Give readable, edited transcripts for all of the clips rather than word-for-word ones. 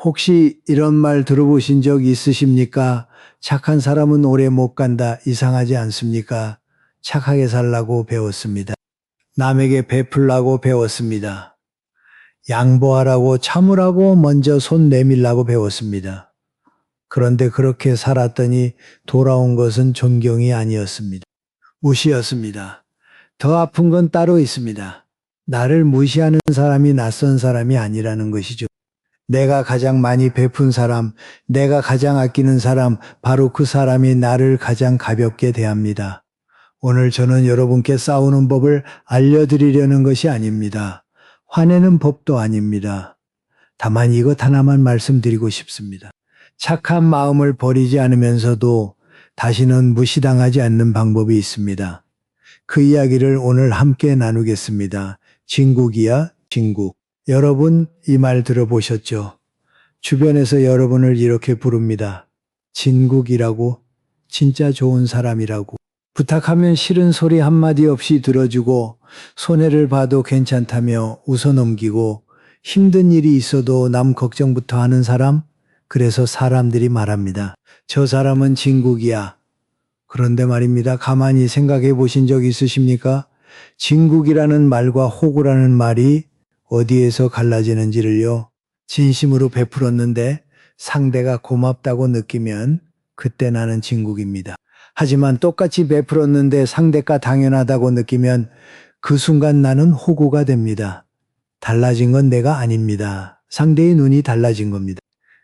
혹시 이런 말 들어보신 적 있으십니까? 착한 사람은 오래 못 간다. 이상하지 않습니까? 착하게 살라고 배웠습니다. 남에게 베풀라고 배웠습니다. 양보하라고 참으라고 먼저 손 내밀라고 배웠습니다. 그런데 그렇게 살았더니 돌아온 것은 존경이 아니었습니다. 무시였습니다. 더 아픈 건 따로 있습니다. 나를 무시하는 사람이 낯선 사람이 아니라는 것이죠. 내가 가장 많이 베푼 사람, 내가 가장 아끼는 사람, 바로 그 사람이 나를 가장 가볍게 대합니다. 오늘 저는 여러분께 싸우는 법을 알려드리려는 것이 아닙니다. 화내는 법도 아닙니다. 다만 이것 하나만 말씀드리고 싶습니다. 착한 마음을 버리지 않으면서도 다시는 무시당하지 않는 방법이 있습니다. 그 이야기를 오늘 함께 나누겠습니다. 진국이야, 진국. 여러분 이 말 들어보셨죠? 주변에서 여러분을 이렇게 부릅니다. 진국이라고, 진짜 좋은 사람이라고. 부탁하면 싫은 소리 한마디 없이 들어주고 손해를 봐도 괜찮다며 웃어넘기고 힘든 일이 있어도 남 걱정부터 하는 사람? 그래서 사람들이 말합니다. 저 사람은 진국이야. 그런데 말입니다. 가만히 생각해 보신 적 있으십니까? 진국이라는 말과 호구라는 말이 어디에서 갈라지는지를요. 진심으로 베풀었는데 상대가 고맙다고 느끼면 그때 나는 진국입니다. 하지만 똑같이 베풀었는데 상대가 당연하다고 느끼면 그 순간 나는 호구가 됩니다. 달라진 건 내가 아닙니다. 상대의 눈이 달라진 겁니다.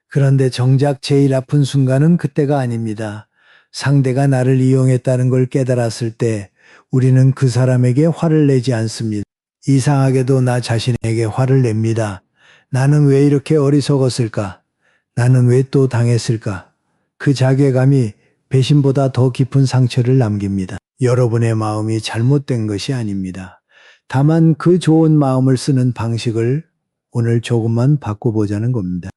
그런데 정작 제일 아픈 순간은 그때가 아닙니다. 상대가 나를 이용했다는 걸 깨달았을 때 우리는 그 사람에게 화를 내지 않습니다. 이상하게도 나 자신에게 화를 냅니다. 나는 왜 이렇게 어리석었을까? 나는 왜 또 당했을까? 그 자괴감이 배신보다 더 깊은 상처를 남깁니다. 여러분의 마음이 잘못된 것이 아닙니다. 다만 그 좋은 마음을 쓰는 방식을 오늘 조금만 바꿔보자는 겁니다.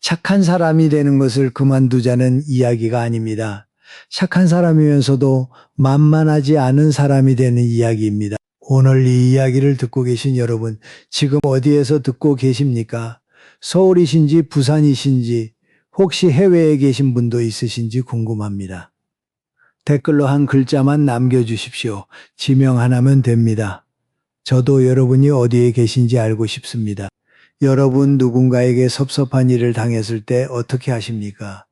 착한 사람이 되는 것을 그만두자는 이야기가 아닙니다. 착한 사람이면서도 만만하지 않은 사람이 되는 이야기입니다. 오늘 이 이야기를 듣고 계신 여러분, 지금 어디에서 듣고 계십니까? 서울이신지 부산이신지 혹시 해외에 계신 분도 있으신지 궁금합니다. 댓글로 한 글자만 남겨주십시오. 지명 하나면 됩니다. 저도 여러분이 어디에 계신지 알고 싶습니다. 여러분 누군가에게 섭섭한 일을 당했을 때 어떻게 하십니까?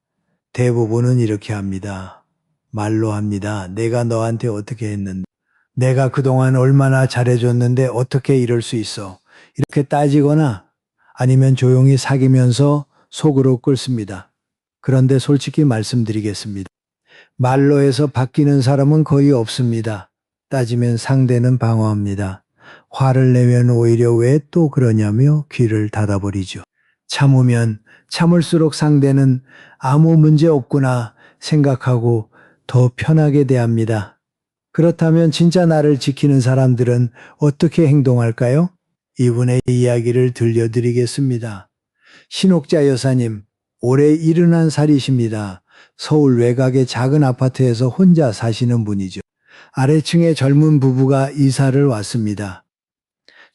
대부분은 이렇게 합니다. 말로 합니다. 내가 너한테 어떻게 했는데, 내가 그동안 얼마나 잘해줬는데 어떻게 이럴 수 있어? 이렇게 따지거나 아니면 조용히 사귀면서 속으로 끓습니다. 그런데 솔직히 말씀드리겠습니다. 말로 해서 바뀌는 사람은 거의 없습니다. 따지면 상대는 방어합니다. 화를 내면 오히려 왜 또 그러냐며 귀를 닫아버리죠. 참으면 참을수록 상대는 아무 문제 없구나 생각하고 더 편하게 대합니다. 그렇다면 진짜 나를 지키는 사람들은 어떻게 행동할까요? 이분의 이야기를 들려드리겠습니다. 신옥자 여사님, 올해 71살이십니다. 서울 외곽의 작은 아파트에서 혼자 사시는 분이죠. 아래층에 젊은 부부가 이사를 왔습니다.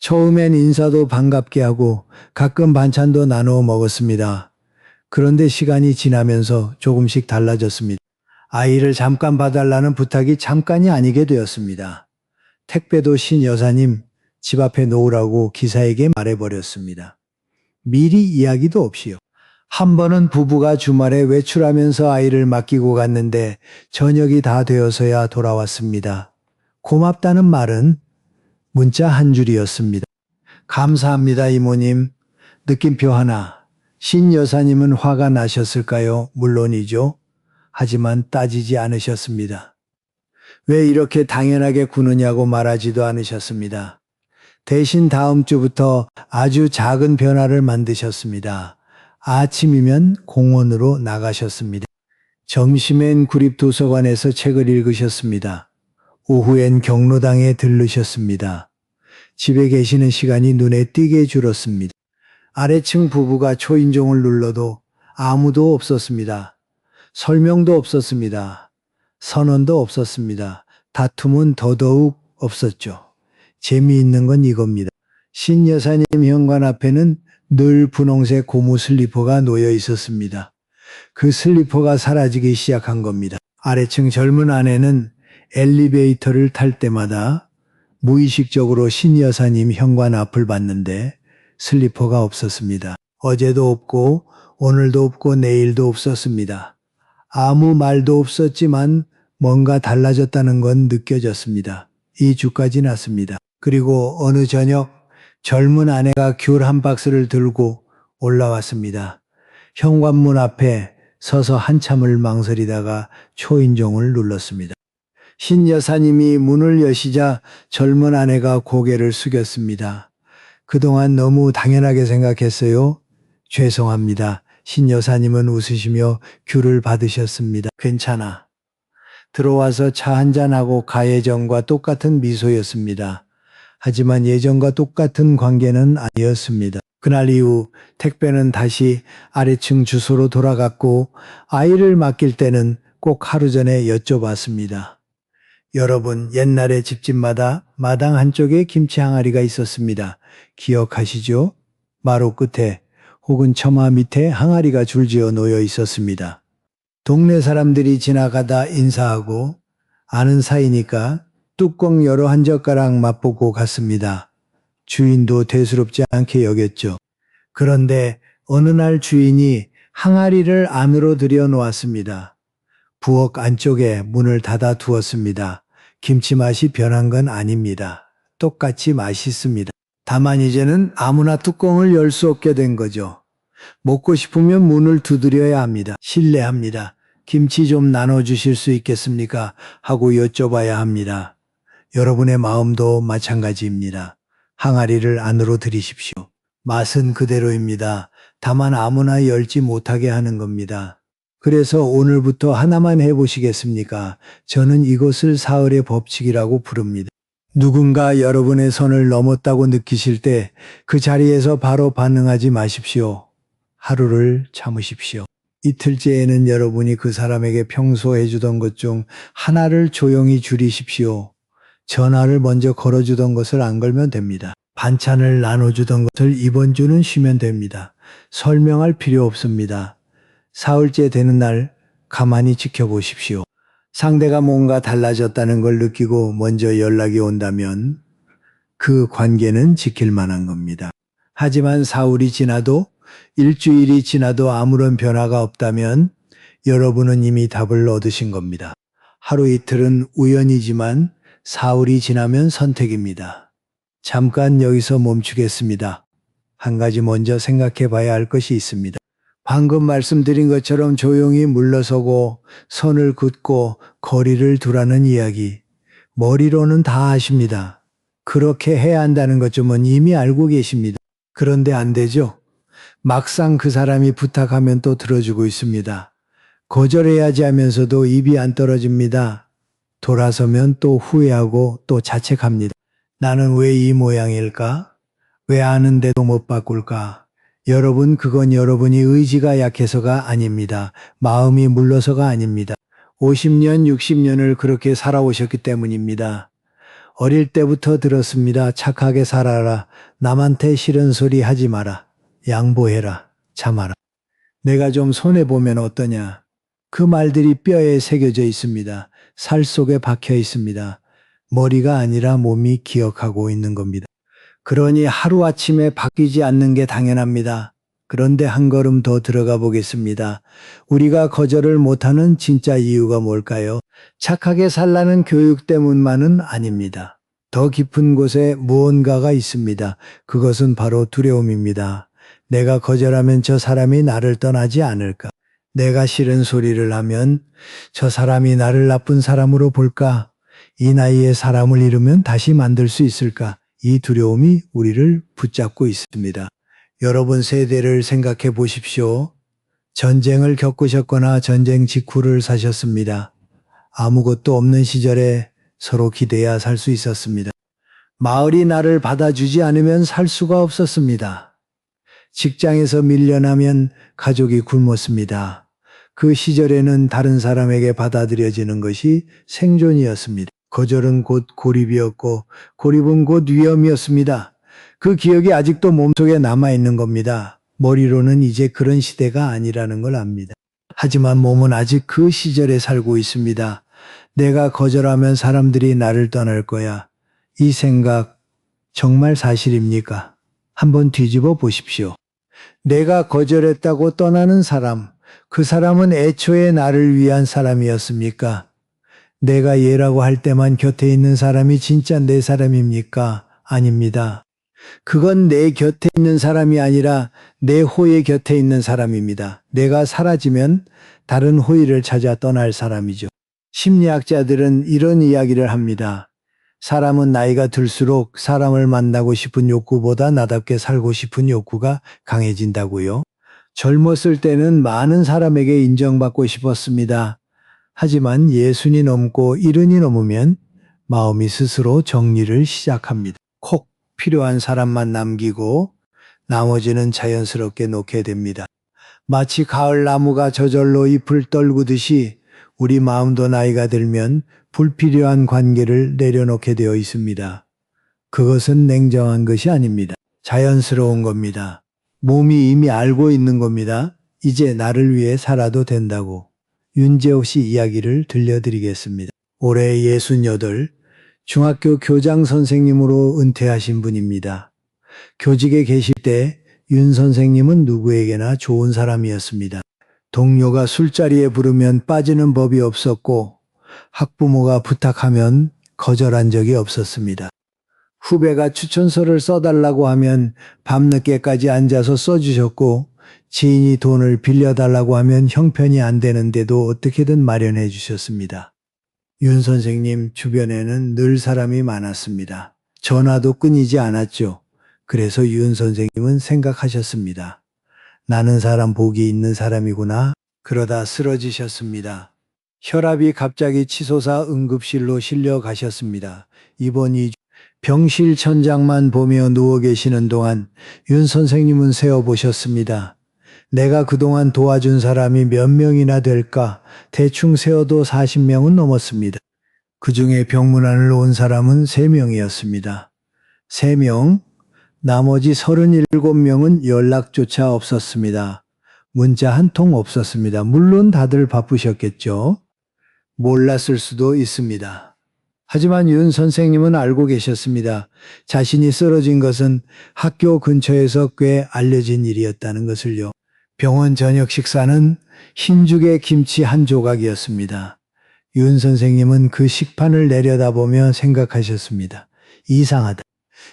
처음엔 인사도 반갑게 하고 가끔 반찬도 나누어 먹었습니다. 그런데 시간이 지나면서 조금씩 달라졌습니다. 아이를 잠깐 봐달라는 부탁이 잠깐이 아니게 되었습니다. 택배도 신 여사님 집 앞에 놓으라고 기사에게 말해버렸습니다. 미리 이야기도 없이요. 한 번은 부부가 주말에 외출하면서 아이를 맡기고 갔는데 저녁이 다 되어서야 돌아왔습니다. 고맙다는 말은 문자 한 줄이었습니다. 감사합니다 이모님. 느낌표 하나. 신 여사님은 화가 나셨을까요? 물론이죠. 하지만 따지지 않으셨습니다. 왜 이렇게 당연하게 구느냐고 말하지도 않으셨습니다. 대신 다음 주부터 아주 작은 변화를 만드셨습니다. 아침이면 공원으로 나가셨습니다. 점심엔 구립도서관에서 책을 읽으셨습니다. 오후엔 경로당에 들르셨습니다. 집에 계시는 시간이 눈에 띄게 줄었습니다. 아래층 부부가 초인종을 눌러도 아무도 없었습니다. 설명도 없었습니다. 선언도 없었습니다. 다툼은 더더욱 없었죠. 재미있는 건 이겁니다. 신 여사님 현관 앞에는 늘 분홍색 고무 슬리퍼가 놓여 있었습니다. 그 슬리퍼가 사라지기 시작한 겁니다. 아래층 젊은 아내는 엘리베이터를 탈 때마다 무의식적으로 신 여사님 현관 앞을 봤는데 슬리퍼가 없었습니다. 어제도 없고 오늘도 없고 내일도 없었습니다. 아무 말도 없었지만 뭔가 달라졌다는 건 느껴졌습니다. 2주가 지났습니다. 그리고 어느 저녁 젊은 아내가 귤 한 박스를 들고 올라왔습니다. 현관문 앞에 서서 한참을 망설이다가 초인종을 눌렀습니다. 신 여사님이 문을 여시자 젊은 아내가 고개를 숙였습니다. 그동안 너무 당연하게 생각했어요. 죄송합니다. 신 여사님은 웃으시며 귤을 받으셨습니다. 괜찮아. 들어와서 차 한잔하고 가. 예전과 똑같은 미소였습니다. 하지만 예전과 똑같은 관계는 아니었습니다. 그날 이후 택배는 다시 아래층 주소로 돌아갔고 아이를 맡길 때는 꼭 하루 전에 여쭤봤습니다. 여러분, 옛날에 집집마다 마당 한쪽에 김치 항아리가 있었습니다. 기억하시죠? 마루 끝에 혹은 처마 밑에 항아리가 줄지어 놓여 있었습니다. 동네 사람들이 지나가다 인사하고 아는 사이니까 뚜껑 열어 한 젓가락 맛보고 갔습니다. 주인도 대수롭지 않게 여겼죠. 그런데 어느 날 주인이 항아리를 안으로 들여놓았습니다. 부엌 안쪽에 문을 닫아 두었습니다. 김치 맛이 변한 건 아닙니다. 똑같이 맛있습니다. 다만 이제는 아무나 뚜껑을 열 수 없게 된 거죠. 먹고 싶으면 문을 두드려야 합니다. 실례합니다. 김치 좀 나눠주실 수 있겠습니까? 하고 여쭤봐야 합니다. 여러분의 마음도 마찬가지입니다. 항아리를 안으로 들이십시오. 맛은 그대로입니다. 다만 아무나 열지 못하게 하는 겁니다. 그래서 오늘부터 하나만 해보시겠습니까? 저는 이것을 사흘의 법칙이라고 부릅니다. 누군가 여러분의 선을 넘었다고 느끼실 때 그 자리에서 바로 반응하지 마십시오. 하루를 참으십시오. 이틀째에는 여러분이 그 사람에게 평소 해주던 것 중 하나를 조용히 줄이십시오. 전화를 먼저 걸어주던 것을 안 걸면 됩니다. 반찬을 나눠주던 것을 이번 주는 쉬면 됩니다. 설명할 필요 없습니다. 사흘째 되는 날 가만히 지켜보십시오. 상대가 뭔가 달라졌다는 걸 느끼고 먼저 연락이 온다면 그 관계는 지킬 만한 겁니다. 하지만 사흘이 지나도 일주일이 지나도 아무런 변화가 없다면 여러분은 이미 답을 얻으신 겁니다. 하루 이틀은 우연이지만 사흘이 지나면 선택입니다. 잠깐 여기서 멈추겠습니다. 한 가지 먼저 생각해 봐야 할 것이 있습니다. 방금 말씀드린 것처럼 조용히 물러서고 선을 긋고 거리를 두라는 이야기. 머리로는 다 아십니다. 그렇게 해야 한다는 것쯤은 이미 알고 계십니다. 그런데 안 되죠? 막상 그 사람이 부탁하면 또 들어주고 있습니다. 거절해야지 하면서도 입이 안 떨어집니다. 돌아서면 또 후회하고 또 자책합니다. 나는 왜 이 모양일까? 왜 아는데도 못 바꿀까? 여러분, 그건 여러분이 의지가 약해서가 아닙니다. 마음이 물러서가 아닙니다. 50년, 60년을 그렇게 살아오셨기 때문입니다. 어릴 때부터 들었습니다. 착하게 살아라. 남한테 싫은 소리 하지 마라. 양보해라. 참아라. 내가 좀 손해보면 어떠냐. 그 말들이 뼈에 새겨져 있습니다. 살 속에 박혀 있습니다. 머리가 아니라 몸이 기억하고 있는 겁니다. 그러니 하루아침에 바뀌지 않는 게 당연합니다. 그런데 한 걸음 더 들어가 보겠습니다. 우리가 거절을 못하는 진짜 이유가 뭘까요? 착하게 살라는 교육 때문만은 아닙니다. 더 깊은 곳에 무언가가 있습니다. 그것은 바로 두려움입니다. 내가 거절하면 저 사람이 나를 떠나지 않을까? 내가 싫은 소리를 하면 저 사람이 나를 나쁜 사람으로 볼까? 이 나이에 사람을 잃으면 다시 만들 수 있을까? 이 두려움이 우리를 붙잡고 있습니다. 여러분 세대를 생각해 보십시오. 전쟁을 겪으셨거나 전쟁 직후를 사셨습니다. 아무것도 없는 시절에 서로 기대야 살 수 있었습니다. 마을이 나를 받아주지 않으면 살 수가 없었습니다. 직장에서 밀려나면 가족이 굶었습니다. 그 시절에는 다른 사람에게 받아들여지는 것이 생존이었습니다. 거절은 곧 고립이었고 고립은 곧 위험이었습니다. 그 기억이 아직도 몸속에 남아있는 겁니다. 머리로는 이제 그런 시대가 아니라는 걸 압니다. 하지만 몸은 아직 그 시절에 살고 있습니다. 내가 거절하면 사람들이 나를 떠날 거야. 이 생각 정말 사실입니까? 한번 뒤집어 보십시오. 내가 거절했다고 떠나는 사람, 그 사람은 애초에 나를 위한 사람이었습니까? 내가 얘라고 할 때만 곁에 있는 사람이 진짜 내 사람입니까? 아닙니다. 그건 내 곁에 있는 사람이 아니라 내 호의 곁에 있는 사람입니다. 내가 사라지면 다른 호의를 찾아 떠날 사람이죠. 심리학자들은 이런 이야기를 합니다. 사람은 나이가 들수록 사람을 만나고 싶은 욕구보다 나답게 살고 싶은 욕구가 강해진다고요. 젊었을 때는 많은 사람에게 인정받고 싶었습니다. 하지만 예순이 넘고 일흔이 넘으면 마음이 스스로 정리를 시작합니다. 콕 필요한 사람만 남기고 나머지는 자연스럽게 놓게 됩니다. 마치 가을 나무가 저절로 잎을 떨구듯이 우리 마음도 나이가 들면 불필요한 관계를 내려놓게 되어 있습니다. 그것은 냉정한 것이 아닙니다. 자연스러운 겁니다. 몸이 이미 알고 있는 겁니다. 이제 나를 위해 살아도 된다고. 윤재옥 씨 이야기를 들려드리겠습니다. 올해 68, 중학교 교장 선생님으로 은퇴하신 분입니다. 교직에 계실 때 윤 선생님은 누구에게나 좋은 사람이었습니다. 동료가 술자리에 부르면 빠지는 법이 없었고 학부모가 부탁하면 거절한 적이 없었습니다. 후배가 추천서를 써달라고 하면 밤늦게까지 앉아서 써주셨고 지인이 돈을 빌려달라고 하면 형편이 안 되는데도 어떻게든 마련해 주셨습니다. 윤 선생님 주변에는 늘 사람이 많았습니다. 전화도 끊이지 않았죠. 그래서 윤 선생님은 생각하셨습니다. 나는 사람 복이 있는 사람이구나. 그러다 쓰러지셨습니다. 혈압이 갑자기 치솟아 응급실로 실려 가셨습니다. 입원 2주. 병실 천장만 보며 누워 계시는 동안 윤 선생님은 세어보셨습니다. 내가 그동안 도와준 사람이 몇 명이나 될까? 대충 세어도 40명은 넘었습니다. 그 중에 병문안을 온 사람은 3명이었습니다. 3명, 나머지 37명은 연락조차 없었습니다. 문자 한 통 없었습니다. 물론 다들 바쁘셨겠죠. 몰랐을 수도 있습니다. 하지만 윤 선생님은 알고 계셨습니다. 자신이 쓰러진 것은 학교 근처에서 꽤 알려진 일이었다는 것을요. 병원 저녁 식사는 흰죽에 김치 한 조각이었습니다. 윤 선생님은 그 식판을 내려다보며 생각하셨습니다. 이상하다.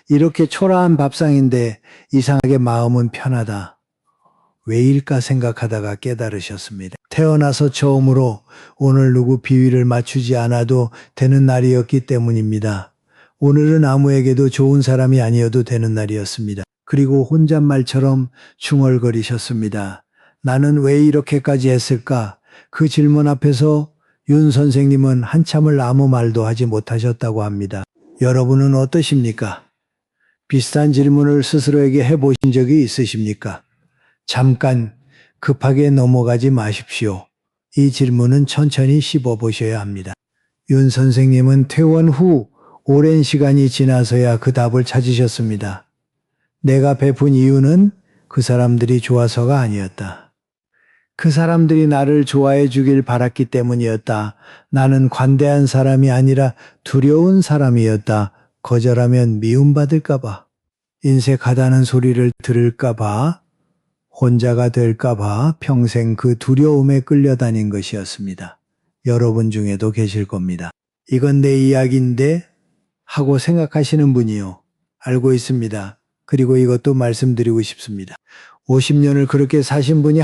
이렇게 초라한 밥상인데 이상하게 마음은 편하다. 왜일까 생각하다가 깨달으셨습니다. 태어나서 처음으로 오늘 누구 비위를 맞추지 않아도 되는 날이었기 때문입니다. 오늘은 아무에게도 좋은 사람이 아니어도 되는 날이었습니다. 그리고 혼잣말처럼 중얼거리셨습니다. 나는 왜 이렇게까지 했을까? 그 질문 앞에서 윤 선생님은 한참을 아무 말도 하지 못하셨다고 합니다. 여러분은 어떠십니까? 비슷한 질문을 스스로에게 해보신 적이 있으십니까? 잠깐 급하게 넘어가지 마십시오. 이 질문은 천천히 씹어보셔야 합니다. 윤 선생님은 퇴원 후 오랜 시간이 지나서야 그 답을 찾으셨습니다. 내가 베푼 이유는 그 사람들이 좋아서가 아니었다. 그 사람들이 나를 좋아해 주길 바랐기 때문이었다. 나는 관대한 사람이 아니라 두려운 사람이었다. 거절하면 미움받을까봐, 인색하다는 소리를 들을까봐, 혼자가 될까봐 평생 그 두려움에 끌려다닌 것이었습니다. 여러분 중에도 계실 겁니다. 이건 내 이야기인데 하고 생각하시는 분이요. 알고 있습니다. 그리고 이것도 말씀드리고 싶습니다. 50년을 그렇게 사신 분이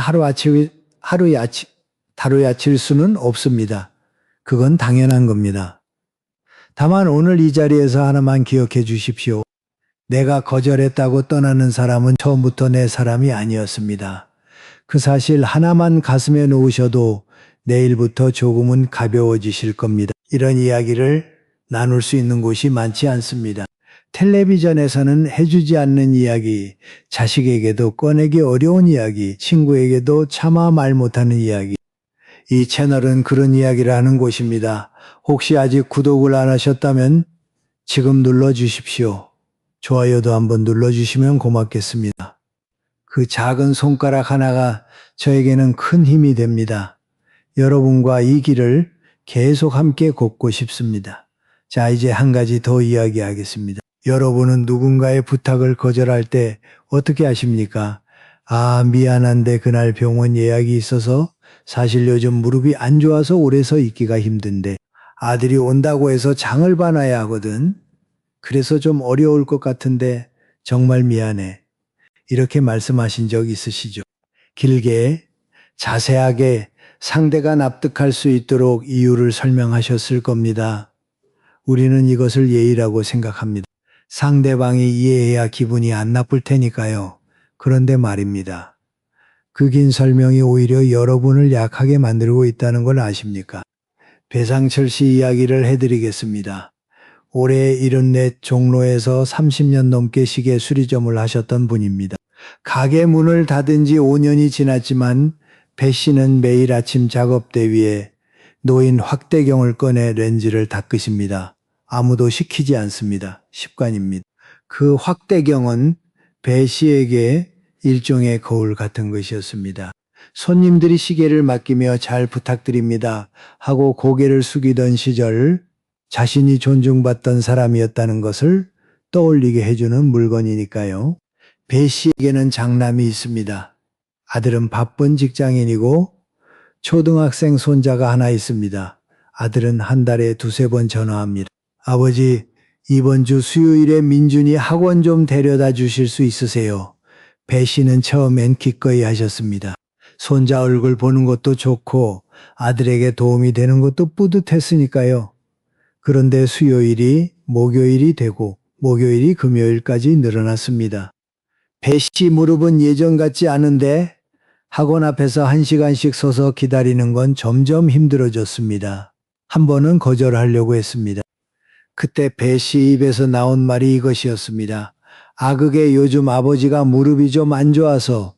다루야칠 수는 없습니다. 그건 당연한 겁니다. 다만 오늘 이 자리에서 하나만 기억해 주십시오. 내가 거절했다고 떠나는 사람은 처음부터 내 사람이 아니었습니다. 그 사실 하나만 가슴에 놓으셔도 내일부터 조금은 가벼워지실 겁니다. 이런 이야기를 나눌 수 있는 곳이 많지 않습니다. 텔레비전에서는 해주지 않는 이야기, 자식에게도 꺼내기 어려운 이야기, 친구에게도 차마 말 못하는 이야기. 이 채널은 그런 이야기를 하는 곳입니다. 혹시 아직 구독을 안 하셨다면 지금 눌러주십시오. 좋아요도 한번 눌러주시면 고맙겠습니다. 그 작은 손가락 하나가 저에게는 큰 힘이 됩니다. 여러분과 이 길을 계속 함께 걷고 싶습니다. 자, 이제 한 가지 더 이야기하겠습니다. 여러분은 누군가의 부탁을 거절할 때 어떻게 하십니까? 아, 미안한데 그날 병원 예약이 있어서 사실 요즘 무릎이 안 좋아서 오래 서 있기가 힘든데 아들이 온다고 해서 장을 봐놔야 하거든. 그래서 좀 어려울 것 같은데 정말 미안해. 이렇게 말씀하신 적 있으시죠? 길게, 자세하게 상대가 납득할 수 있도록 이유를 설명하셨을 겁니다. 우리는 이것을 예의라고 생각합니다. 상대방이 이해해야 기분이 안 나쁠 테니까요. 그런데 말입니다. 그 긴 설명이 오히려 여러분을 약하게 만들고 있다는 걸 아십니까? 배상철 씨 이야기를 해드리겠습니다. 올해 74 종로에서 30년 넘게 시계 수리점을 하셨던 분입니다. 가게 문을 닫은 지 5년이 지났지만 배 씨는 매일 아침 작업대 위에 놓인 확대경을 꺼내 렌즈를 닦으십니다. 아무도 시키지 않습니다. 습관입니다. 그 확대경은 배 씨에게 일종의 거울 같은 것이었습니다. 손님들이 시계를 맡기며 잘 부탁드립니다 하고 고개를 숙이던 시절 자신이 존중받던 사람이었다는 것을 떠올리게 해주는 물건이니까요. 배 씨에게는 장남이 있습니다. 아들은 바쁜 직장인이고 초등학생 손자가 하나 있습니다. 아들은 한 달에 2~3번 전화합니다. 아버지, 이번 주 수요일에 민준이 학원 좀 데려다 주실 수 있으세요? 배 씨는 처음엔 기꺼이 하셨습니다. 손자 얼굴 보는 것도 좋고 아들에게 도움이 되는 것도 뿌듯했으니까요. 그런데 수요일이 목요일이 되고 목요일이 금요일까지 늘어났습니다. 배 씨 무릎은 예전 같지 않은데 학원 앞에서 1시간씩 서서 기다리는 건 점점 힘들어졌습니다. 한 번은 거절하려고 했습니다. 그때 배 씨 입에서 나온 말이 이것이었습니다. 그게 요즘 아버지가 무릎이 좀 안 좋아서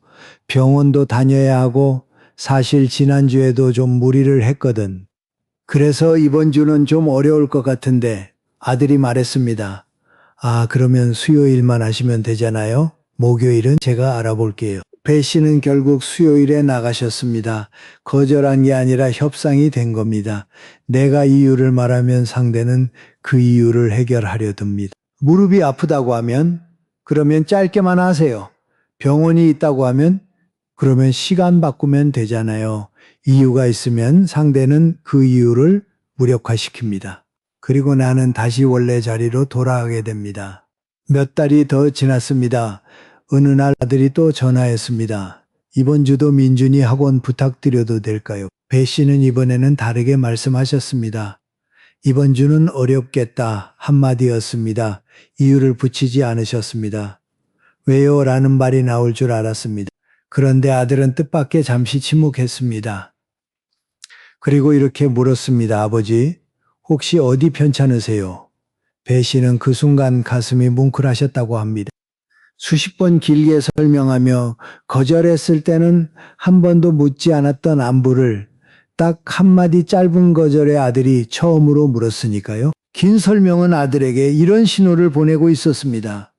병원도 다녀야 하고 사실 지난주에도 좀 무리를 했거든. 그래서 이번 주는 좀 어려울 것 같은데 아들이 말했습니다. 그러면 수요일만 하시면 되잖아요. 목요일은 제가 알아볼게요. 배 씨는 결국 수요일에 나가셨습니다. 거절한 게 아니라 협상이 된 겁니다. 내가 이유를 말하면 상대는 그 이유를 해결하려 듭니다. 무릎이 아프다고 하면 그러면 짧게만 하세요. 병원이 있다고 하면 그러면 시간 바꾸면 되잖아요. 이유가 있으면 상대는 그 이유를 무력화시킵니다. 그리고 나는 다시 원래 자리로 돌아가게 됩니다. 몇 달이 더 지났습니다. 어느 날 아들이 또 전화했습니다. 이번 주도 민준이 학원 부탁드려도 될까요? 배 씨는 이번에는 다르게 말씀하셨습니다. 이번 주는 어렵겠다 한마디였습니다. 이유를 붙이지 않으셨습니다. 왜요? 라는 말이 나올 줄 알았습니다. 그런데 아들은 뜻밖의 잠시 침묵했습니다. 그리고 이렇게 물었습니다. 아버지, 혹시 어디 편찮으세요? 배 씨는 그 순간 가슴이 뭉클하셨다고 합니다. 수십 번 길게 설명하며 거절했을 때는 한 번도 묻지 않았던 안부를 딱 한마디 짧은 거절에 아들이 처음으로 물었으니까요. 긴 설명은 아들에게 이런 신호를 보내고 있었습니다.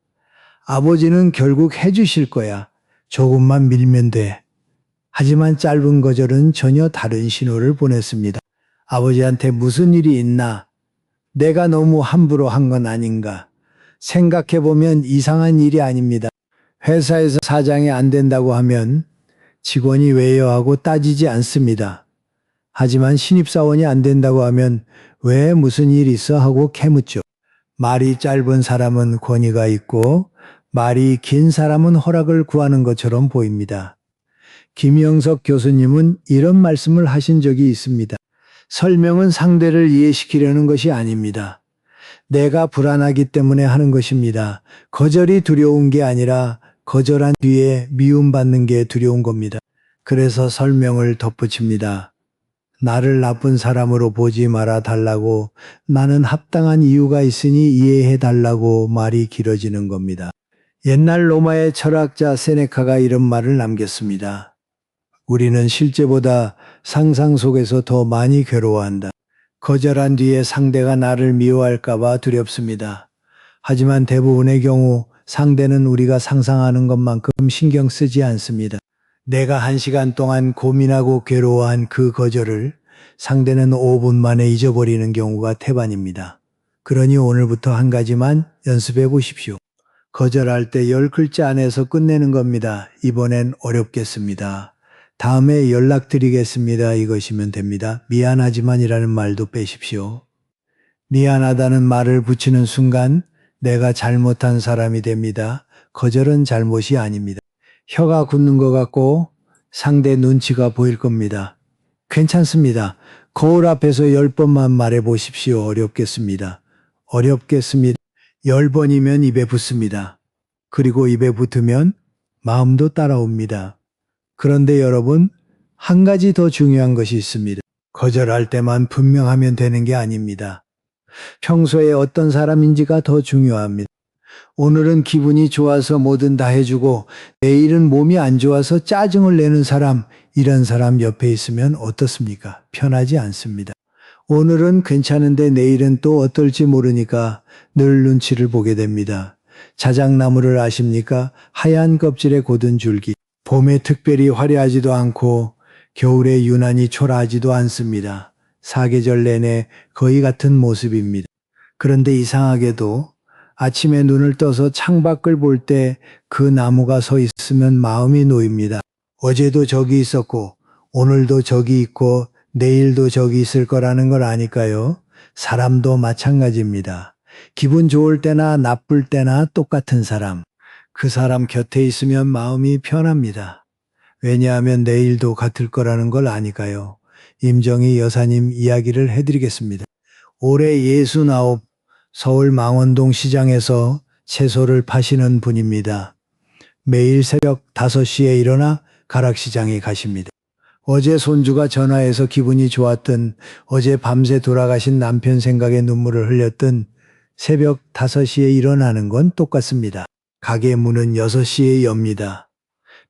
아버지는 결국 해주실 거야. 조금만 밀면 돼. 하지만 짧은 거절은 전혀 다른 신호를 보냈습니다. 아버지한테 무슨 일이 있나? 내가 너무 함부로 한 건 아닌가? 생각해보면 이상한 일이 아닙니다. 회사에서 사장이 안 된다고 하면 직원이 왜요 하고 따지지 않습니다. 하지만 신입사원이 안 된다고 하면 왜 무슨 일 있어 하고 캐묻죠. 말이 짧은 사람은 권위가 있고 말이 긴 사람은 허락을 구하는 것처럼 보입니다. 김영석 교수님은 이런 말씀을 하신 적이 있습니다. 설명은 상대를 이해시키려는 것이 아닙니다. 내가 불안하기 때문에 하는 것입니다. 거절이 두려운 게 아니라 거절한 뒤에 미움받는 게 두려운 겁니다. 그래서 설명을 덧붙입니다. 나를 나쁜 사람으로 보지 말아 달라고, 나는 합당한 이유가 있으니 이해해 달라고 말이 길어지는 겁니다. 옛날 로마의 철학자 세네카가 이런 말을 남겼습니다. 우리는 실제보다 상상 속에서 더 많이 괴로워한다. 거절한 뒤에 상대가 나를 미워할까 봐 두렵습니다. 하지만 대부분의 경우 상대는 우리가 상상하는 것만큼 신경 쓰지 않습니다. 내가 1시간 동안 고민하고 괴로워한 그 거절을 상대는 5분 만에 잊어버리는 경우가 태반입니다. 그러니 오늘부터 한 가지만 연습해 보십시오. 거절할 때 10글자 안에서 끝내는 겁니다. 이번엔 어렵겠습니다. 다음에 연락드리겠습니다. 이것이면 됩니다. 미안하지만이라는 말도 빼십시오. 미안하다는 말을 붙이는 순간 내가 잘못한 사람이 됩니다. 거절은 잘못이 아닙니다. 혀가 굳는 것 같고 상대 눈치가 보일 겁니다. 괜찮습니다. 거울 앞에서 10번만 말해 보십시오. 어렵겠습니다. 어렵겠습니다. 10번이면 입에 붙습니다. 그리고 입에 붙으면 마음도 따라옵니다. 그런데 여러분, 한 가지 더 중요한 것이 있습니다. 거절할 때만 분명하면 되는 게 아닙니다. 평소에 어떤 사람인지가 더 중요합니다. 오늘은 기분이 좋아서 뭐든 다 해주고 내일은 몸이 안 좋아서 짜증을 내는 사람, 이런 사람 옆에 있으면 어떻습니까? 편하지 않습니다. 오늘은 괜찮은데 내일은 또 어떨지 모르니까 늘 눈치를 보게 됩니다. 자작나무를 아십니까? 하얀 껍질에 곧은 줄기. 봄에 특별히 화려하지도 않고 겨울에 유난히 초라하지도 않습니다. 사계절 내내 거의 같은 모습입니다. 그런데 이상하게도 아침에 눈을 떠서 창밖을 볼 때 그 나무가 서 있으면 마음이 놓입니다. 어제도 저기 있었고 오늘도 저기 있고 내일도 저기 있을 거라는 걸 아니까요. 사람도 마찬가지입니다. 기분 좋을 때나 나쁠 때나 똑같은 사람. 그 사람 곁에 있으면 마음이 편합니다. 왜냐하면 내일도 같을 거라는 걸 아니까요. 임정희 여사님 이야기를 해드리겠습니다. 올해 69 서울 망원동 시장에서 채소를 파시는 분입니다. 매일 새벽 5시에 일어나 가락시장에 가십니다. 어제 손주가 전화해서 기분이 좋았던, 어제 밤새 돌아가신 남편 생각에 눈물을 흘렸던, 새벽 5시에 일어나는 건 똑같습니다. 가게 문은 6시에 엽니다.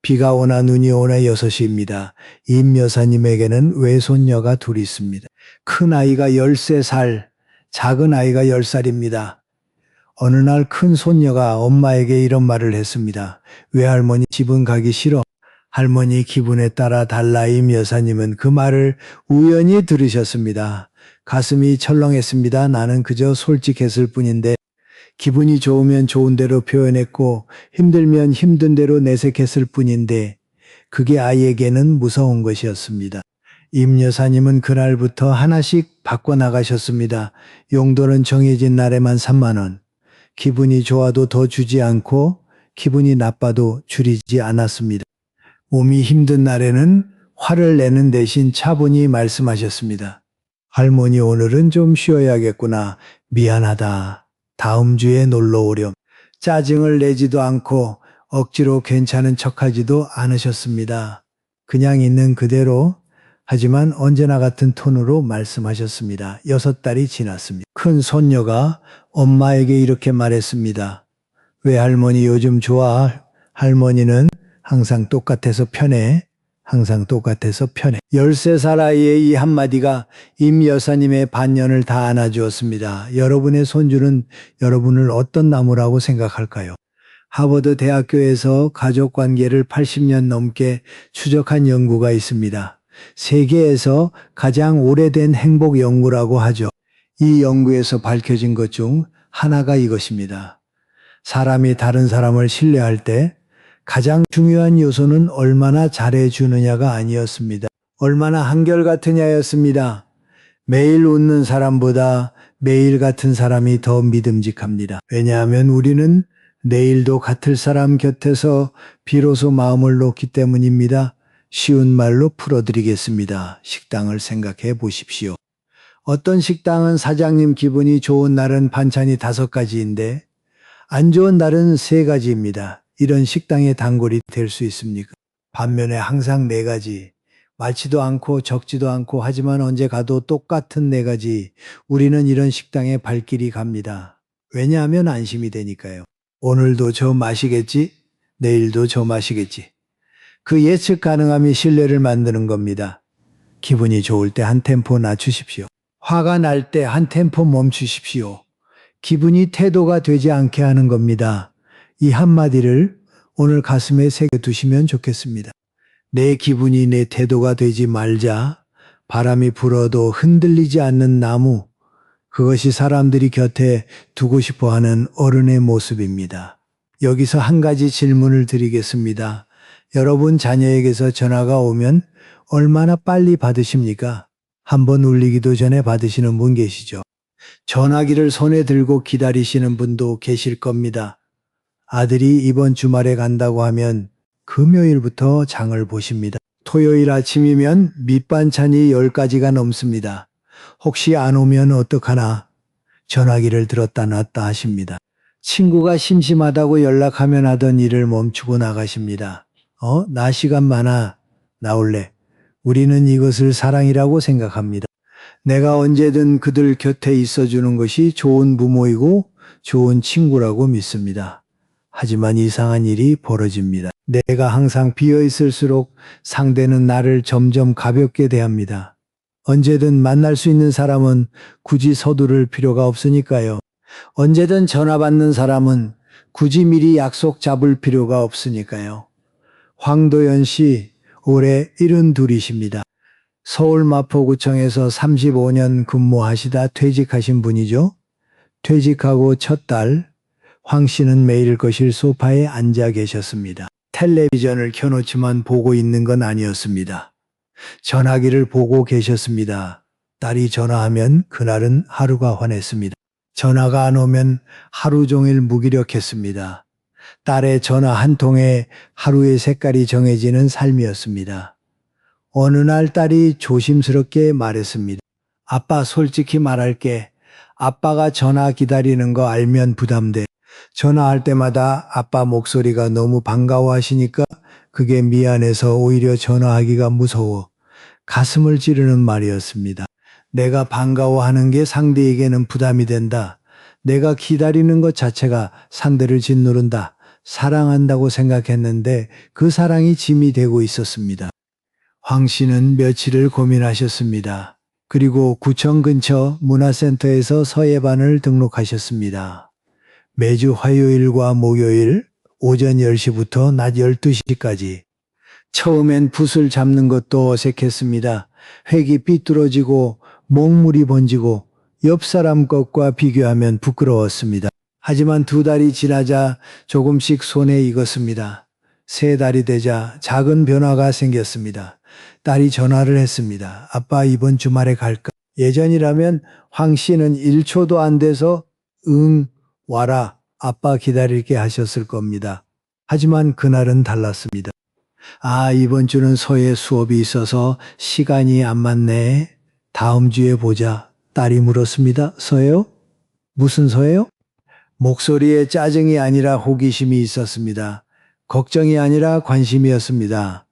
비가 오나 눈이 오나 6시입니다. 임 여사님에게는 외손녀가 둘 있습니다. 큰 아이가 13살, 작은 아이가 10살입니다. 어느 날 큰 손녀가 엄마에게 이런 말을 했습니다. 외할머니 집은 가기 싫어. 할머니 기분에 따라 달라. 임 여사님은 그 말을 우연히 들으셨습니다. 가슴이 철렁했습니다. 나는 그저 솔직했을 뿐인데 기분이 좋으면 좋은 대로 표현했고 힘들면 힘든 대로 내색했을 뿐인데 그게 아이에게는 무서운 것이었습니다. 임 여사님은 그날부터 하나씩 바꿔나가셨습니다. 용돈은 정해진 날에만 3만 원. 기분이 좋아도 더 주지 않고 기분이 나빠도 줄이지 않았습니다. 몸이 힘든 날에는 화를 내는 대신 차분히 말씀하셨습니다. 할머니 오늘은 좀 쉬어야겠구나. 미안하다. 다음 주에 놀러 오렴. 짜증을 내지도 않고 억지로 괜찮은 척하지도 않으셨습니다. 그냥 있는 그대로, 하지만 언제나 같은 톤으로 말씀하셨습니다. 6달이 지났습니다. 큰 손녀가 엄마에게 이렇게 말했습니다. 외할머니 요즘 좋아? 할머니는 항상 똑같아서 편해. 항상 똑같아서 편해. 13살 아이의 이 한마디가 임 여사님의 반년을 다 안아주었습니다. 여러분의 손주는 여러분을 어떤 나무라고 생각할까요? 하버드 대학교에서 가족관계를 80년 넘게 추적한 연구가 있습니다. 세계에서 가장 오래된 행복 연구라고 하죠. 이 연구에서 밝혀진 것 중 하나가 이것입니다. 사람이 다른 사람을 신뢰할 때 가장 중요한 요소는 얼마나 잘해주느냐가 아니었습니다. 얼마나 한결같으냐였습니다. 매일 웃는 사람보다 매일 같은 사람이 더 믿음직합니다. 왜냐하면 우리는 내일도 같을 사람 곁에서 비로소 마음을 놓기 때문입니다. 쉬운 말로 풀어드리겠습니다. 식당을 생각해 보십시오. 어떤 식당은 사장님 기분이 좋은 날은 반찬이 5가지인데 안 좋은 날은 3가지입니다. 이런 식당의 단골이 될 수 있습니까? 반면에 항상 4가지, 많지도 않고 적지도 않고 하지만 언제 가도 똑같은 4가지, 우리는 이런 식당에 발길이 갑니다. 왜냐하면 안심이 되니까요. 오늘도 저 마시겠지? 내일도 저 마시겠지? 그 예측 가능함이 신뢰를 만드는 겁니다. 기분이 좋을 때 한 템포 낮추십시오. 화가 날 때 한 템포 멈추십시오. 기분이 태도가 되지 않게 하는 겁니다. 이 한마디를 오늘 가슴에 새겨두시면 좋겠습니다. 내 기분이 내 태도가 되지 말자. 바람이 불어도 흔들리지 않는 나무. 그것이 사람들이 곁에 두고 싶어 하는 어른의 모습입니다. 여기서 한 가지 질문을 드리겠습니다. 여러분 자녀에게서 전화가 오면 얼마나 빨리 받으십니까? 한번 울리기도 전에 받으시는 분 계시죠? 전화기를 손에 들고 기다리시는 분도 계실 겁니다. 아들이 이번 주말에 간다고 하면 금요일부터 장을 보십니다. 토요일 아침이면 밑반찬이 10가지가 넘습니다. 혹시 안 오면 어떡하나 전화기를 들었다 놨다 하십니다. 친구가 심심하다고 연락하면 하던 일을 멈추고 나가십니다. 나 시간 많아. 나올래. 우리는 이것을 사랑이라고 생각합니다. 내가 언제든 그들 곁에 있어주는 것이 좋은 부모이고 좋은 친구라고 믿습니다. 하지만 이상한 일이 벌어집니다. 내가 항상 비어있을수록 상대는 나를 점점 가볍게 대합니다. 언제든 만날 수 있는 사람은 굳이 서두를 필요가 없으니까요. 언제든 전화 받는 사람은 굳이 미리 약속 잡을 필요가 없으니까요. 황도연 씨, 올해 72이십니다. 서울 마포구청에서 35년 근무하시다 퇴직하신 분이죠. 퇴직하고 첫 달, 황 씨는 매일 거실 소파에 앉아 계셨습니다. 텔레비전을 켜놓지만 보고 있는 건 아니었습니다. 전화기를 보고 계셨습니다. 딸이 전화하면 그날은 하루가 환했습니다. 전화가 안 오면 하루 종일 무기력했습니다. 딸의 전화 한 통에 하루의 색깔이 정해지는 삶이었습니다. 어느 날 딸이 조심스럽게 말했습니다. 아빠 솔직히 말할게. 아빠가 전화 기다리는 거 알면 부담돼. 전화할 때마다 아빠 목소리가 너무 반가워하시니까 그게 미안해서 오히려 전화하기가 무서워. 가슴을 찌르는 말이었습니다. 내가 반가워하는 게 상대에게는 부담이 된다. 내가 기다리는 것 자체가 상대를 짓누른다. 사랑한다고 생각했는데 그 사랑이 짐이 되고 있었습니다. 황 씨는 며칠을 고민하셨습니다. 그리고 구청 근처 문화센터에서 서예반을 등록하셨습니다. 매주 화요일과 목요일 오전 10시부터 낮 12시까지. 처음엔 붓을 잡는 것도 어색했습니다. 획이 삐뚤어지고 먹물이 번지고 옆 사람 것과 비교하면 부끄러웠습니다. 하지만 2달이 지나자 조금씩 손에 익었습니다. 3달이 되자 작은 변화가 생겼습니다. 딸이 전화를 했습니다. 아빠 이번 주말에 갈까? 예전이라면 황 씨는 1초도 안 돼서 응, 와라, 아빠 기다릴게 하셨을 겁니다. 하지만 그날은 달랐습니다. 이번 주는 서예 수업이 있어서 시간이 안 맞네. 다음 주에 보자. 딸이 물었습니다. 서예요? 무슨 서예요? 목소리에 짜증이 아니라 호기심이 있었습니다. 걱정이 아니라 관심이었습니다.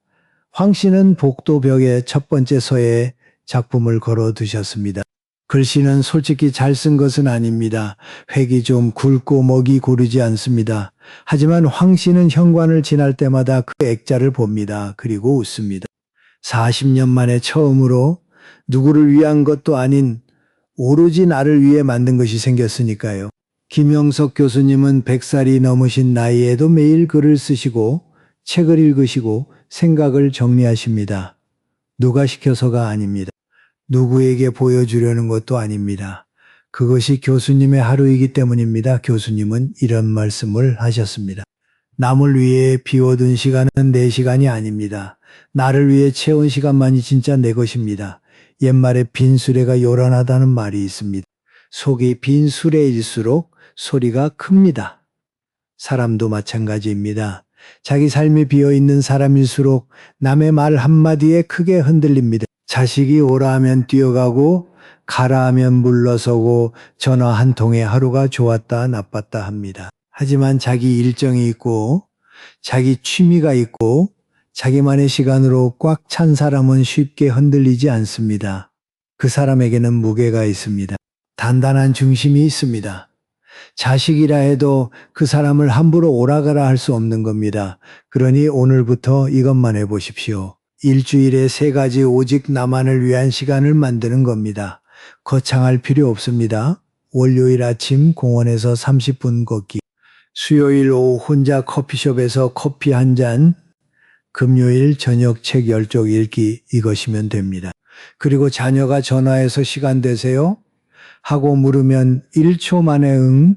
황 씨는 복도벽에 첫 번째 서예 작품을 걸어 두셨습니다. 글씨는 솔직히 잘 쓴 것은 아닙니다. 획이 좀 굵고 먹이 고르지 않습니다. 하지만 황 씨는 현관을 지날 때마다 그 액자를 봅니다. 그리고 웃습니다. 40년 만에 처음으로 누구를 위한 것도 아닌 오로지 나를 위해 만든 것이 생겼으니까요. 김영석 교수님은 100살이 넘으신 나이에도 매일 글을 쓰시고 책을 읽으시고 생각을 정리하십니다. 누가 시켜서가 아닙니다. 누구에게 보여주려는 것도 아닙니다. 그것이 교수님의 하루이기 때문입니다. 교수님은 이런 말씀을 하셨습니다. 남을 위해 비워둔 시간은 내 시간이 아닙니다. 나를 위해 채운 시간만이 진짜 내 것입니다. 옛말에 빈 수레가 요란하다는 말이 있습니다. 속이 빈 수레일수록 소리가 큽니다. 사람도 마찬가지입니다. 자기 삶이 비어있는 사람일수록 남의 말 한마디에 크게 흔들립니다. 자식이 오라 하면 뛰어가고 가라 하면 물러서고 전화 한 통에 하루가 좋았다 나빴다 합니다. 하지만 자기 일정이 있고 자기 취미가 있고 자기만의 시간으로 꽉 찬 사람은 쉽게 흔들리지 않습니다. 그 사람에게는 무게가 있습니다. 단단한 중심이 있습니다. 자식이라 해도 그 사람을 함부로 오라가라 할 수 없는 겁니다. 그러니 오늘부터 이것만 해보십시오. 일주일에 3가지 오직 나만을 위한 시간을 만드는 겁니다. 거창할 필요 없습니다. 월요일 아침 공원에서 30분 걷기, 수요일 오후 혼자 커피숍에서 커피 한 잔, 금요일 저녁 책 10쪽 읽기 이것이면 됩니다. 그리고 자녀가 전화해서 시간 되세요? 하고 물으면 1초 만에 응,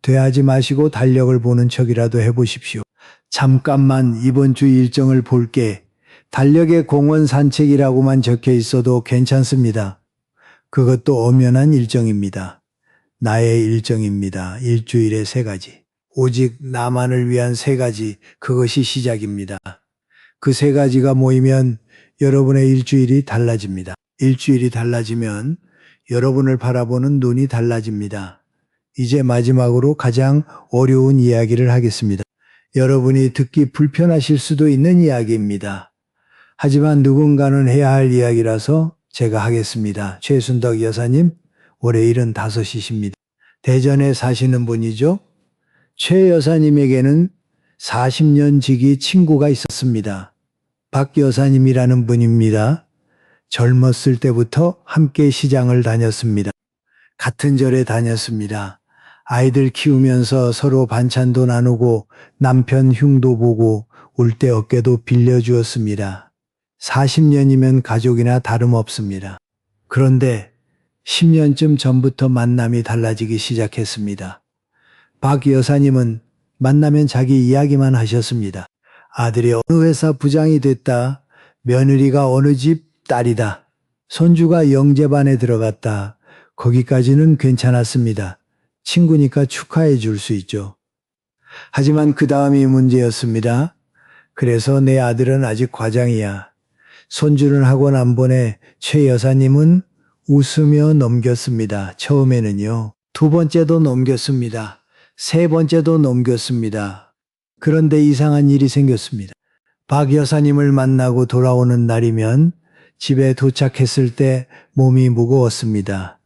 대하지 마시고 달력을 보는 척이라도 해보십시오. 잠깐만 이번 주 일정을 볼게. 달력에 공원 산책이라고만 적혀 있어도 괜찮습니다. 그것도 엄연한 일정입니다. 나의 일정입니다. 일주일에 3가지. 오직 나만을 위한 3가지. 그것이 시작입니다. 그 3가지가 모이면 여러분의 일주일이 달라집니다. 일주일이 달라지면 여러분을 바라보는 눈이 달라집니다. 이제 마지막으로 가장 어려운 이야기를 하겠습니다. 여러분이 듣기 불편하실 수도 있는 이야기입니다. 하지만 누군가는 해야 할 이야기라서 제가 하겠습니다. 최순덕 여사님, 올해 75이십니다. 대전에 사시는 분이죠. 최 여사님에게는 40년 지기 친구가 있었습니다. 박 여사님이라는 분입니다. 젊었을 때부터 함께 시장을 다녔습니다. 같은 절에 다녔습니다. 아이들 키우면서 서로 반찬도 나누고 남편 흉도 보고 울 때 어깨도 빌려주었습니다. 40년이면 가족이나 다름없습니다. 그런데 10년쯤 전부터 만남이 달라지기 시작했습니다. 박 여사님은 만나면 자기 이야기만 하셨습니다. 아들이 어느 회사 부장이 됐다. 며느리가 어느 집 딸이다. 손주가 영재반에 들어갔다. 거기까지는 괜찮았습니다. 친구니까 축하해 줄 수 있죠. 하지만 그 다음이 문제였습니다. 그래서 내 아들은 아직 과장이야. 손주는 학원 안 보내. 최 여사님은 웃으며 넘겼습니다. 처음에는요. 2번째도 넘겼습니다. 3번째도 넘겼습니다. 그런데 이상한 일이 생겼습니다. 박 여사님을 만나고 돌아오는 날이면 집에 도착했을 때 몸이 무거웠습니다.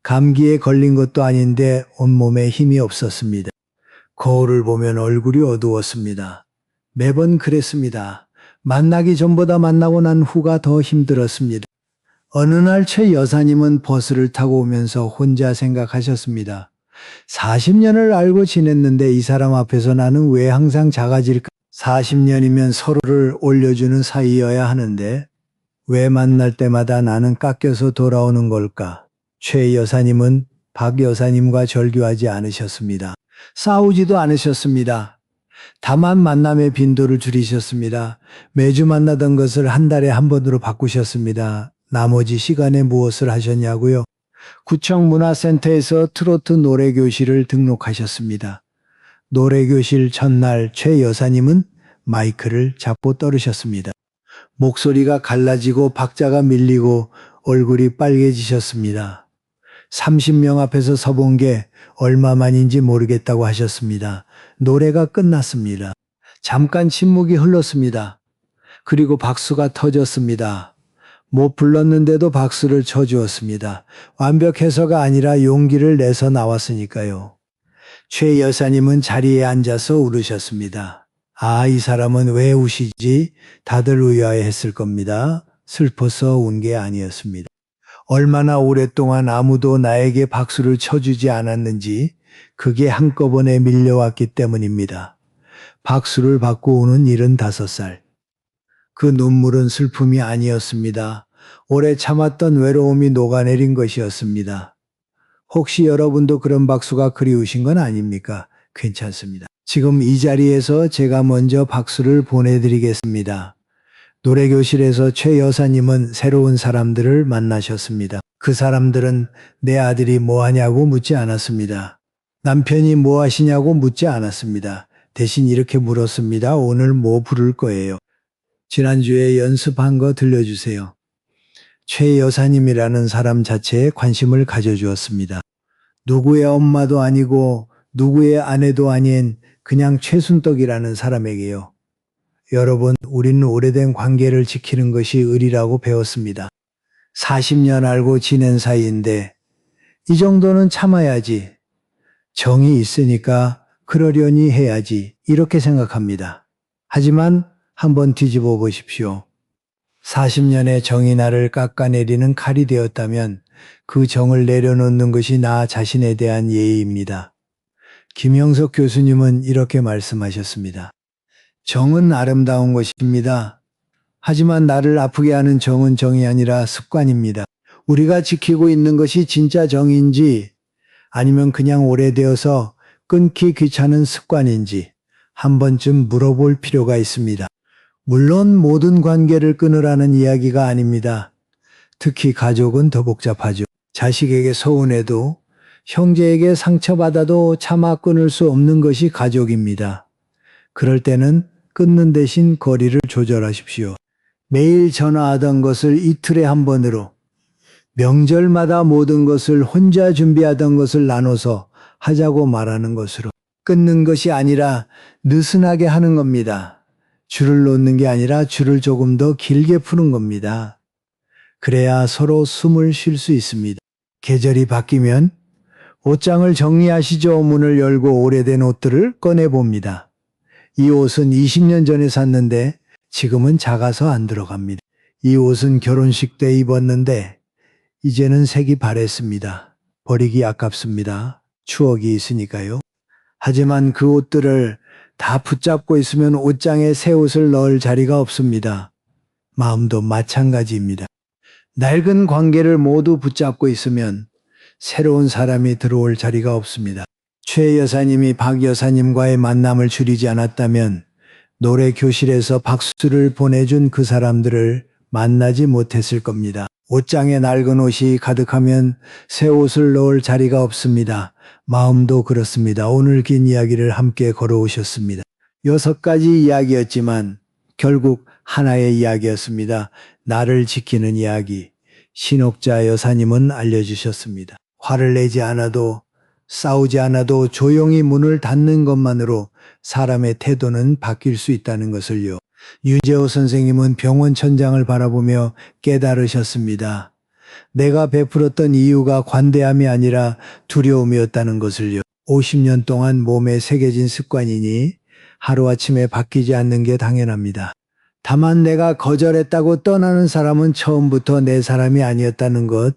감기에 걸린 것도 아닌데 온몸에 힘이 없었습니다. 거울을 보면 얼굴이 어두웠습니다. 매번 그랬습니다. 만나기 전보다 만나고 난 후가 더 힘들었습니다. 어느 날 최 여사님은 버스를 타고 오면서 혼자 생각하셨습니다. 40년을 알고 지냈는데 이 사람 앞에서 나는 왜 항상 작아질까? 40년이면 서로를 올려주는 사이여야 하는데 왜 만날 때마다 나는 깎여서 돌아오는 걸까? 최 여사님은 박 여사님과 절교하지 않으셨습니다. 싸우지도 않으셨습니다. 다만 만남의 빈도를 줄이셨습니다. 매주 만나던 것을 한 달에 한 번으로 바꾸셨습니다. 나머지 시간에 무엇을 하셨냐고요? 구청 문화센터에서 트로트 노래교실을 등록하셨습니다. 노래교실 첫날 최 여사님은 마이크를 잡고 떨으셨습니다. 목소리가 갈라지고 박자가 밀리고 얼굴이 빨개지셨습니다. 30명 앞에서 서본 게 얼마만인지 모르겠다고 하셨습니다. 노래가 끝났습니다. 잠깐 침묵이 흘렀습니다. 그리고 박수가 터졌습니다. 못 불렀는데도 박수를 쳐주었습니다. 완벽해서가 아니라 용기를 내서 나왔으니까요. 최 여사님은 자리에 앉아서 울으셨습니다. 아, 이 사람은 왜 우시지? 다들 의아해했을 겁니다. 슬퍼서 운 게 아니었습니다. 얼마나 오랫동안 아무도 나에게 박수를 쳐주지 않았는지 그게 한꺼번에 밀려왔기 때문입니다. 박수를 받고 우는 75살. 그 눈물은 슬픔이 아니었습니다. 오래 참았던 외로움이 녹아내린 것이었습니다. 혹시 여러분도 그런 박수가 그리우신 건 아닙니까? 괜찮습니다. 지금 이 자리에서 제가 먼저 박수를 보내드리겠습니다. 노래교실에서 최 여사님은 새로운 사람들을 만나셨습니다. 그 사람들은 내 아들이 뭐 하냐고 묻지 않았습니다. 남편이 뭐 하시냐고 묻지 않았습니다. 대신 이렇게 물었습니다. 오늘 뭐 부를 거예요? 지난주에 연습한 거 들려주세요. 최 여사님이라는 사람 자체에 관심을 가져주었습니다. 누구의 엄마도 아니고 누구의 아내도 아닌 그냥 최순덕이라는 사람에게요. 여러분, 우리는 오래된 관계를 지키는 것이 의리라고 배웠습니다. 40년 알고 지낸 사이인데 이 정도는 참아야지. 정이 있으니까 그러려니 해야지. 이렇게 생각합니다. 하지만 한번 뒤집어 보십시오. 40년의 정이 나를 깎아내리는 칼이 되었다면 그 정을 내려놓는 것이 나 자신에 대한 예의입니다. 김영석 교수님은 이렇게 말씀하셨습니다. 정은 아름다운 것입니다. 하지만 나를 아프게 하는 정은 정이 아니라 습관입니다. 우리가 지키고 있는 것이 진짜 정인지 아니면 그냥 오래되어서 끊기 귀찮은 습관인지 한 번쯤 물어볼 필요가 있습니다. 물론 모든 관계를 끊으라는 이야기가 아닙니다. 특히 가족은 더 복잡하죠. 자식에게 서운해도 형제에게 상처받아도 차마 끊을 수 없는 것이 가족입니다. 그럴 때는 끊는 대신 거리를 조절하십시오. 매일 전화하던 것을 이틀에 한 번으로, 명절마다 모든 것을 혼자 준비하던 것을 나눠서 하자고 말하는 것으로. 끊는 것이 아니라 느슨하게 하는 겁니다. 줄을 놓는 게 아니라 줄을 조금 더 길게 푸는 겁니다. 그래야 서로 숨을 쉴 수 있습니다. 계절이 바뀌면 옷장을 정리하시죠. 문을 열고 오래된 옷들을 꺼내봅니다. 이 옷은 20년 전에 샀는데 지금은 작아서 안 들어갑니다. 이 옷은 결혼식 때 입었는데 이제는 색이 바랬습니다. 버리기 아깝습니다. 추억이 있으니까요. 하지만 그 옷들을 다 붙잡고 있으면 옷장에 새 옷을 넣을 자리가 없습니다. 마음도 마찬가지입니다. 낡은 관계를 모두 붙잡고 있으면 새로운 사람이 들어올 자리가 없습니다. 최 여사님이 박 여사님과의 만남을 줄이지 않았다면 노래 교실에서 박수를 보내준 그 사람들을 만나지 못했을 겁니다. 옷장에 낡은 옷이 가득하면 새 옷을 넣을 자리가 없습니다. 마음도 그렇습니다. 오늘 긴 이야기를 함께 걸어오셨습니다. 6가지 이야기였지만 결국 하나의 이야기였습니다. 나를 지키는 이야기. 신옥자 여사님은 알려주셨습니다. 화를 내지 않아도 싸우지 않아도 조용히 문을 닫는 것만으로 사람의 태도는 바뀔 수 있다는 것을요. 유재호 선생님은 병원 천장을 바라보며 깨달으셨습니다. 내가 베풀었던 이유가 관대함이 아니라 두려움이었다는 것을요. 50년 동안 몸에 새겨진 습관이니 하루아침에 바뀌지 않는 게 당연합니다. 다만 내가 거절했다고 떠나는 사람은 처음부터 내 사람이 아니었다는 것,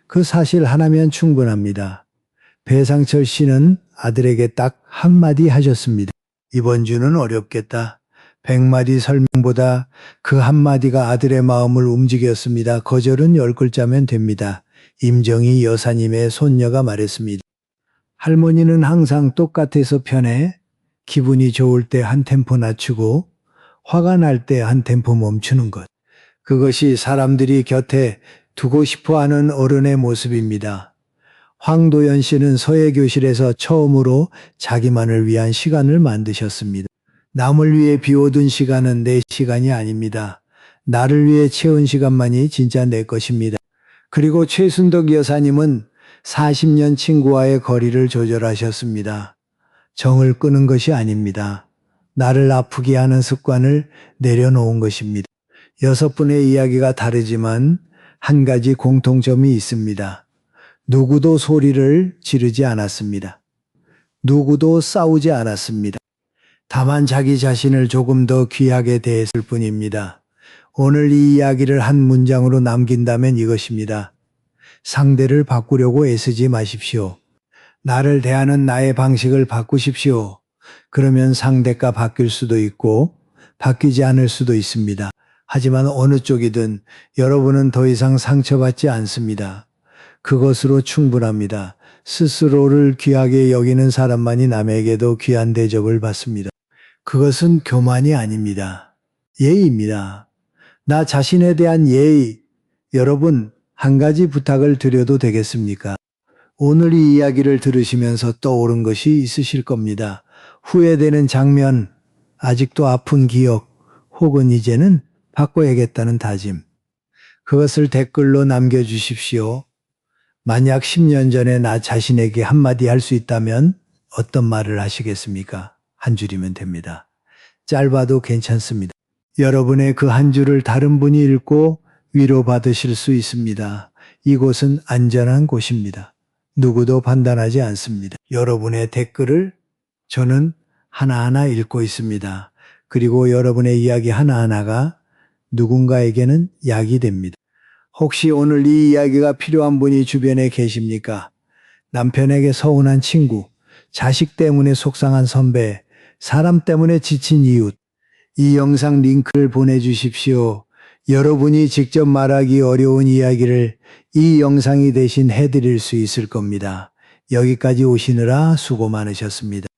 그 사실 하나면 충분합니다. 배상철 씨는 아들에게 딱 한마디 하셨습니다. 이번 주는 어렵겠다. 100마디 설명보다 그 한마디가 아들의 마음을 움직였습니다. 거절은 10글자면 됩니다. 임정희 여사님의 손녀가 말했습니다. 할머니는 항상 똑같아서 편해. 기분이 좋을 때 한 템포 낮추고 화가 날 때 한 템포 멈추는 것. 그것이 사람들이 곁에 두고 싶어하는 어른의 모습입니다. 황도연 씨는 서예교실에서 처음으로 자기만을 위한 시간을 만드셨습니다. 남을 위해 비워둔 시간은 내 시간이 아닙니다. 나를 위해 채운 시간만이 진짜 내 것입니다. 그리고 최순덕 여사님은 40년 친구와의 거리를 조절하셨습니다. 정을 끄는 것이 아닙니다. 나를 아프게 하는 습관을 내려놓은 것입니다. 6분의 이야기가 다르지만 한 가지 공통점이 있습니다. 누구도 소리를 지르지 않았습니다. 누구도 싸우지 않았습니다. 다만 자기 자신을 조금 더 귀하게 대했을 뿐입니다. 오늘 이 이야기를 한 문장으로 남긴다면 이것입니다. 상대를 바꾸려고 애쓰지 마십시오. 나를 대하는 나의 방식을 바꾸십시오. 그러면 상대가 바뀔 수도 있고 바뀌지 않을 수도 있습니다. 하지만 어느 쪽이든 여러분은 더 이상 상처받지 않습니다. 그것으로 충분합니다. 스스로를 귀하게 여기는 사람만이 남에게도 귀한 대접을 받습니다. 그것은 교만이 아닙니다. 예의입니다. 나 자신에 대한 예의. 여러분, 한 가지 부탁을 드려도 되겠습니까? 오늘 이 이야기를 들으시면서 떠오른 것이 있으실 겁니다. 후회되는 장면, 아직도 아픈 기억, 혹은 이제는 바꿔야겠다는 다짐. 그것을 댓글로 남겨주십시오. 만약 10년 전에 나 자신에게 한마디 할 수 있다면 어떤 말을 하시겠습니까? 한 줄이면 됩니다. 짧아도 괜찮습니다. 여러분의 그 한 줄을 다른 분이 읽고 위로받으실 수 있습니다. 이곳은 안전한 곳입니다. 누구도 판단하지 않습니다. 여러분의 댓글을 저는 하나하나 읽고 있습니다. 그리고 여러분의 이야기 하나하나가 누군가에게는 약이 됩니다. 혹시 오늘 이 이야기가 필요한 분이 주변에 계십니까? 남편에게 서운한 친구, 자식 때문에 속상한 선배, 사람 때문에 지친 이웃. 이 영상 링크를 보내주십시오. 여러분이 직접 말하기 어려운 이야기를 이 영상이 대신 해드릴 수 있을 겁니다. 여기까지 오시느라 수고 많으셨습니다.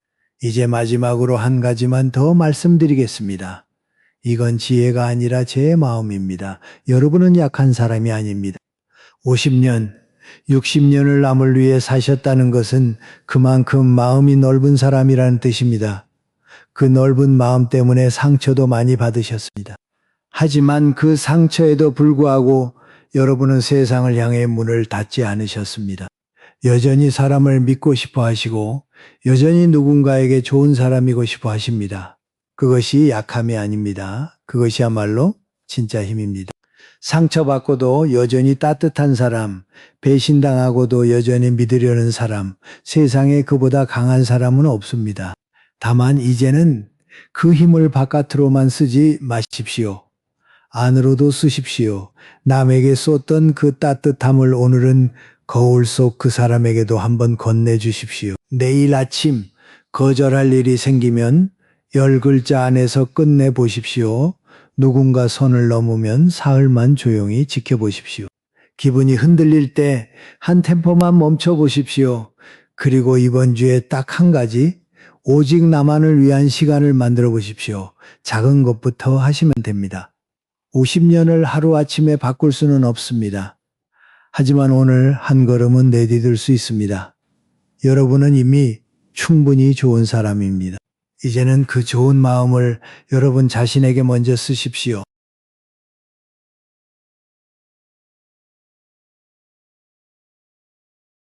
이제 마지막으로 한 가지만 더 말씀드리겠습니다. 이건 지혜가 아니라 제 마음입니다. 여러분은 약한 사람이 아닙니다. 50년, 60년을 남을 위해 사셨다는 것은 그만큼 마음이 넓은 사람이라는 뜻입니다. 그 넓은 마음 때문에 상처도 많이 받으셨습니다. 하지만 그 상처에도 불구하고 여러분은 세상을 향해 문을 닫지 않으셨습니다. 여전히 사람을 믿고 싶어 하시고 여전히 누군가에게 좋은 사람이고 싶어 하십니다. 그것이 약함이 아닙니다. 그것이야말로 진짜 힘입니다. 상처받고도 여전히 따뜻한 사람, 배신당하고도 여전히 믿으려는 사람, 세상에 그보다 강한 사람은 없습니다. 다만 이제는 그 힘을 바깥으로만 쓰지 마십시오. 안으로도 쓰십시오. 남에게 쏟던 그 따뜻함을 오늘은 거울 속 그 사람에게도 한번 건네주십시오. 내일 아침 거절할 일이 생기면 10글자 안에서 끝내보십시오. 누군가 선을 넘으면 사흘만 조용히 지켜보십시오. 기분이 흔들릴 때 한 템포만 멈춰보십시오. 그리고 이번 주에 딱 한 가지, 오직 나만을 위한 시간을 만들어 보십시오. 작은 것부터 하시면 됩니다. 50년을 하루아침에 바꿀 수는 없습니다. 하지만 오늘 한 걸음은 내디딜 수 있습니다. 여러분은 이미 충분히 좋은 사람입니다. 이제는 그 좋은 마음을 여러분 자신에게 먼저 쓰십시오.